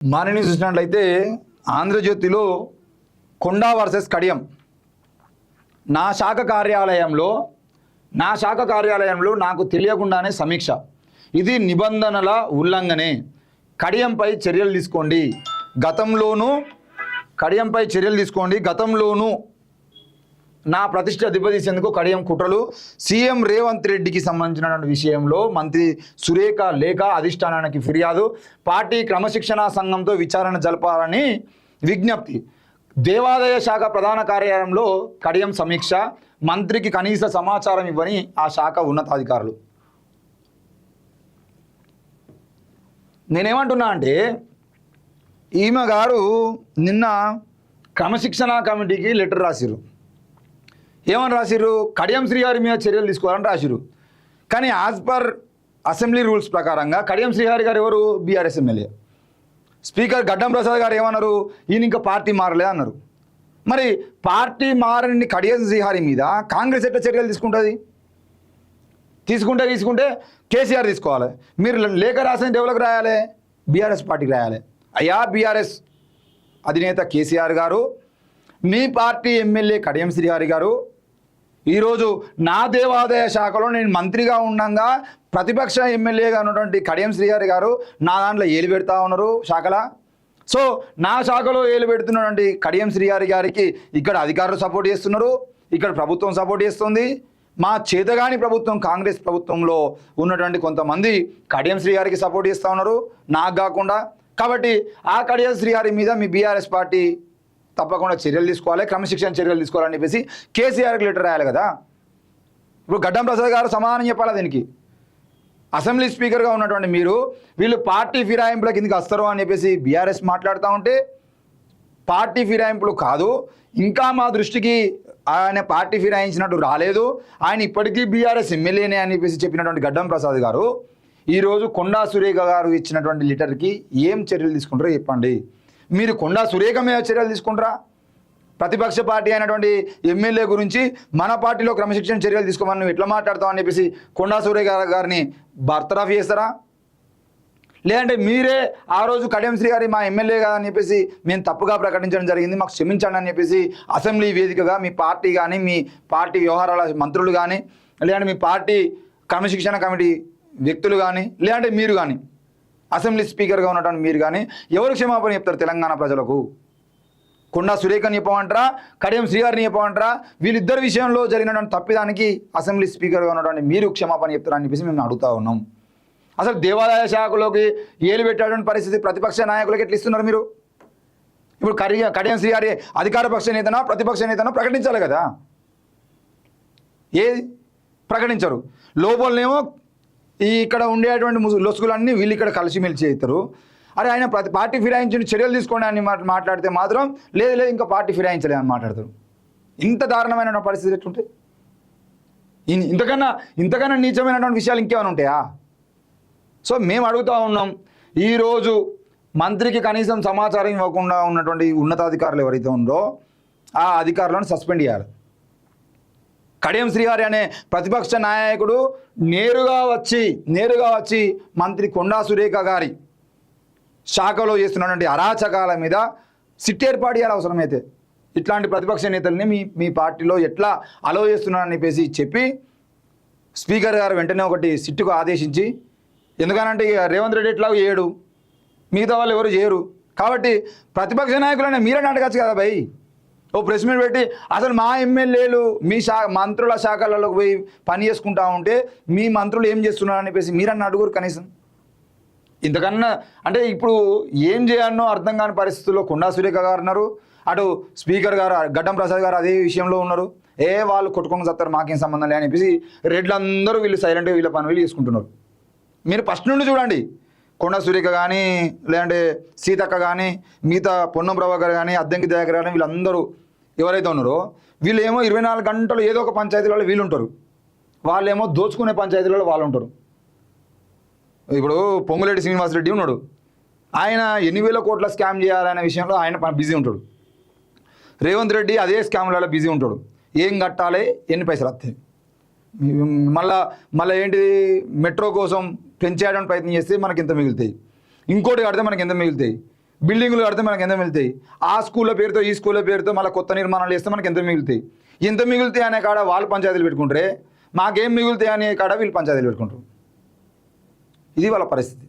మానిని చూసినట్లయితే ఆంధ్రజ్యోతిలో కొండా వర్సెస్ కడియం నా శాఖ కార్యాలయంలో నాకు తెలియకుండానే సమీక్ష, ఇది నిబంధనల ఉల్లంఘనే, కడియంపై చర్యలు తీసుకోండి, గతంలోనూ నా ప్రతిష్ట దెబ్బతీసేందుకు కడియం కుట్రలు, సీఎం రేవంత్ రెడ్డికి సంబంధించిన విషయంలో మంత్రి సురేఖ లేఖ అధిష్టానానికి ఫిర్యాదు, పార్టీ క్రమశిక్షణా సంఘంతో విచారణ జరపాలని విజ్ఞప్తి, దేవాదాయ శాఖ ప్రధాన కార్యాలయంలో కడియం సమీక్ష, మంత్రికి కనీస సమాచారం ఇవ్వని ఆ శాఖ ఉన్నతాధికారులు. నేనేమంటున్నా అంటే ఈమె గారు నిన్న క్రమశిక్షణా కమిటీకి లెటర్ రాసిరు. ఏమని రాసిర్రు? కడియం శ్రీహరి మీద చర్యలు తీసుకోవాలని రాసిరు. కానీ యాజ్ పర్ అసెంబ్లీ రూల్స్ ప్రకారంగా కడియం శ్రీహరి గారు ఎవరు? BRS MLA. స్పీకర్ గడ్డం ప్రసాద్ గారు ఏమన్నారు? ఈయన ఇంకా పార్టీ మారలే అన్నారు. మరి పార్టీ మారని కడియం శ్రీహరి మీద కాంగ్రెస్ ఎట్లా చర్యలు తీసుకుంటుంది? తీసుకుంటే కేసీఆర్ తీసుకోవాలి. మీరు లేఖ రాసిన ఎవరికి రాయాలి? బీఆర్ఎస్ పార్టీకి రాయాలి. అయ్యా బీఆర్ఎస్ అధినేత కేసీఆర్ గారు, మీ పార్టీ ఎమ్మెల్యే కడియం శ్రీహరి గారు ఈరోజు నా దేవాదాయ శాఖలో నేను మంత్రిగా ఉండగా ప్రతిపక్ష ఎమ్మెల్యేగా ఉన్నటువంటి కడియం శ్రీహరి గారు నా దాంట్లో ఏలు పెడతా ఉన్నారు శాఖలా. సో నా శాఖలో ఏలు పెడుతున్నటువంటి కడియం శ్రీహరి గారికి ఇక్కడ అధికారులు సపోర్ట్ చేస్తున్నారు, ఇక్కడ ప్రభుత్వం సపోర్ట్ చేస్తుంది. మా చేతగాని ప్రభుత్వం కాంగ్రెస్ ప్రభుత్వంలో ఉన్నటువంటి కొంతమంది కడియం శ్రీహరికి సపోర్ట్ చేస్తూ ఉన్నారు, నాకు కాకుండా. కాబట్టి ఆ కడియం శ్రీహరి మీద మీ బీఆర్ఎస్ పార్టీ తప్పకుండా చర్యలు తీసుకోవాలి, క్రమశిక్షణ చర్యలు తీసుకోవాలని చెప్పేసి కేసీఆర్కి లెటర్ రాయాలి కదా. ఇప్పుడు గడ్డం ప్రసాద్ గారు సమాధానం చెప్పాలా దీనికి? అసెంబ్లీ స్పీకర్గా ఉన్నటువంటి మీరు వీళ్ళు పార్టీ ఫిరాయింపుల కిందకి వస్తారు అని చెప్పేసి బీఆర్ఎస్ మాట్లాడుతూ ఉంటే, పార్టీ ఫిరాయింపులు కాదు, ఇంకా మా దృష్టికి ఆయన పార్టీ ఫిరాయించినట్టు రాలేదు, ఆయన ఇప్పటికీ బీఆర్ఎస్ ఎమ్మెల్యేనే అని చెప్పేసి చెప్పినటువంటి గడ్డం ప్రసాద్ గారు ఈరోజు కొండా సురేఖ గారు ఇచ్చినటువంటి లెటర్కి ఏం చర్యలు తీసుకుంటారో చెప్పండి. మీరు కొండా సురేఖ మీద చర్యలు తీసుకుంటారా? ప్రతిపక్ష పార్టీ అయినటువంటి ఎమ్మెల్యే గురించి మన పార్టీలో క్రమశిక్షణ చర్యలు తీసుకోమని నువ్వు ఎట్లా మాట్లాడతావు అని చెప్పేసి కొండా సురేఖ గారిని బర్తరఫ్ చేస్తారా? లేదంటే మీరే ఆ రోజు కడియం శ్రీహరి మా ఎమ్మెల్యే కదా అని చెప్పేసి మేము తప్పుగా ప్రకటించడం జరిగింది, మాకు క్షమించండి అని చెప్పేసి అసెంబ్లీ వేదికగా మీ పార్టీ కానీ మీ పార్టీ వ్యవహారాల మంత్రులు కానీ లేదంటే మీ పార్టీ క్రమశిక్షణ కమిటీ వ్యక్తులు కానీ లేదంటే మీరు కానీ అసెంబ్లీ స్పీకర్గా ఉన్నటువంటి మీరు కానీ ఎవరు క్షమాపణ చెప్తారు తెలంగాణ ప్రజలకు? కొండా సురేఖని చెప్పమంటారా, కడియం శ్రీహరిని చెప్పమంటారా? వీళ్ళిద్దరి విషయంలో జరిగినటువంటి తప్పిదానికి అసెంబ్లీ స్పీకర్గా ఉన్నటువంటి మీరు క్షమాపణ చెప్తారని చెప్పేసి మేము అడుగుతూ ఉన్నాం. అసలు దేవాదాయ శాఖలోకి ఏలు పెట్టేటువంటి పరిస్థితి ప్రతిపక్ష నాయకులకి ఎట్లా ఇస్తున్నారు మీరు? ఇప్పుడు కడియం శ్రీహరి అధికార పక్ష నేతనా ప్రతిపక్ష నేతనా ప్రకటించాలి కదా, ఏది ప్రకటించరు. లోపలనేమో ఇక్కడ ఉండేటువంటి లొసుగులన్నీ వీళ్ళు ఇక్కడ కలిసిమెలిసి అవుతారు. అరే ఆయన పార్టీ ఫిరాయించిన చర్యలు తీసుకోండి అని మాట్లాడితే మాత్రం లేదు ఇంకా పార్టీ ఫిరాయించలే అని మాట్లాడతారు. ఇంత దారుణమైన పరిస్థితి ఎట్లుంటాయి? ఇంతకన్నా నీచమైనటువంటి విషయాలు ఇంకేమైనా ఉంటాయా? సో మేము అడుగుతూ ఉన్నాం, ఈరోజు మంత్రికి కనీసం సమాచారం ఇవ్వకుండా ఉన్నటువంటి ఉన్నతాధికారులు ఎవరైతే ఉందో ఆ అధికారులను సస్పెండ్ చేయాలి. కడియం శ్రీహరి అనే ప్రతిపక్ష నాయకుడు నేరుగా వచ్చి మంత్రి కొండా సురేఖ గారి శాఖలో చేస్తున్నటువంటి అరాచకాల మీద సిట్ ఏర్పాటు చేయాలి అవసరమైతే. ఇట్లాంటి ప్రతిపక్ష నేతల్ని మీ పార్టీలో ఎట్లా అలో చేస్తున్నారని చెప్పేసి చెప్పి స్పీకర్ గారు వెంటనే ఒకటి సిట్టుకు ఆదేశించి, ఎందుకనంటే రేవంత్ రెడ్డి ఎట్లా చేయడు, మిగతా వాళ్ళు ఎవరు చేయరు, కాబట్టి ప్రతిపక్ష నాయకులైనా మీరే అడగచ్చు కదా భయ్. ఓ ప్రెస్ మీట్ పెట్టి అసలు మా ఎమ్మెల్యేలు మీ మంత్రుల శాఖలలోకి పోయి పని చేసుకుంటా ఉంటే మీ మంత్రులు ఏం చేస్తున్నారని చెప్పేసి మీరన్న అడుగురు కనీసం. ఇంతకన్నా అంటే ఇప్పుడు ఏం చేయాలనో అర్థం కాని పరిస్థితుల్లో కొండా సురేఖ గారు ఉన్నారు, అటు స్పీకర్ గారు గడ్డం ప్రసాద్ గారు అదే విషయంలో ఉన్నారు. వాళ్ళు కొట్టుకొని చస్తారు, మాకేం సంబంధం లే అని చెప్పేసి రెడ్లందరూ వీళ్ళు సైలెంట్గా వీళ్ళ పని వీళ్ళు చేసుకుంటున్నారు. మీరు ఫస్ట్ నుండి చూడండి, కొండా సురేఖ కానీ లేదంటే సీతక్క కానీ మిగతా పొన్నం ప్రభాకర్ కానీ అద్దంకి దయాకర్ కానీ వీళ్ళందరూ ఎవరైతే ఉన్నారో వీళ్ళేమో 24 గంటలు ఏదో ఒక పంచాయతీలలో వీళ్ళు ఉంటారు, వాళ్ళేమో దోచుకునే పంచాయతీలలో వాళ్ళు ఉంటారు. ఇప్పుడు పొంగులేటి శ్రీనివాసరెడ్డి ఉన్నాడు, ఆయన ఎన్ని వేల కోట్ల స్కామ్ చేయాలనే విషయంలో ఆయన బిజీ ఉంటాడు. రేవంత్ రెడ్డి అదే స్కామ్లలో బిజీ ఉంటాడు, ఏం కట్టాలి ఎన్ని పైసలు వస్తాయి. మళ్ళీ ఏంటిది మెట్రో కోసం పెంచేయడానికి ప్రయత్నం చేస్తే మనకి ఎంత మిగులుతాయి, ఇంకోటి కడితే మనకి ఎంత మిగులుతాయి. బిల్డింగులు కడితే మనకు ఎంత మిగులుతాయి, ఆ స్కూళ్ళ పేరుతో ఈ స్కూళ్ళ పేరుతో మళ్ళీ కొత్త నిర్మాణాలు చేస్తే మనకి ఎంత మిగులుతాయి, ఎంత మిగులుతాయి అనే కాడ వాళ్ళు పంచాయతీలు పెట్టుకుంటారే, మాకేం మిగులుతాయి అనే కాడ వీళ్ళు పంచాయతీలు పెట్టుకుంటారు. ఇది వాళ్ళ పరిస్థితి.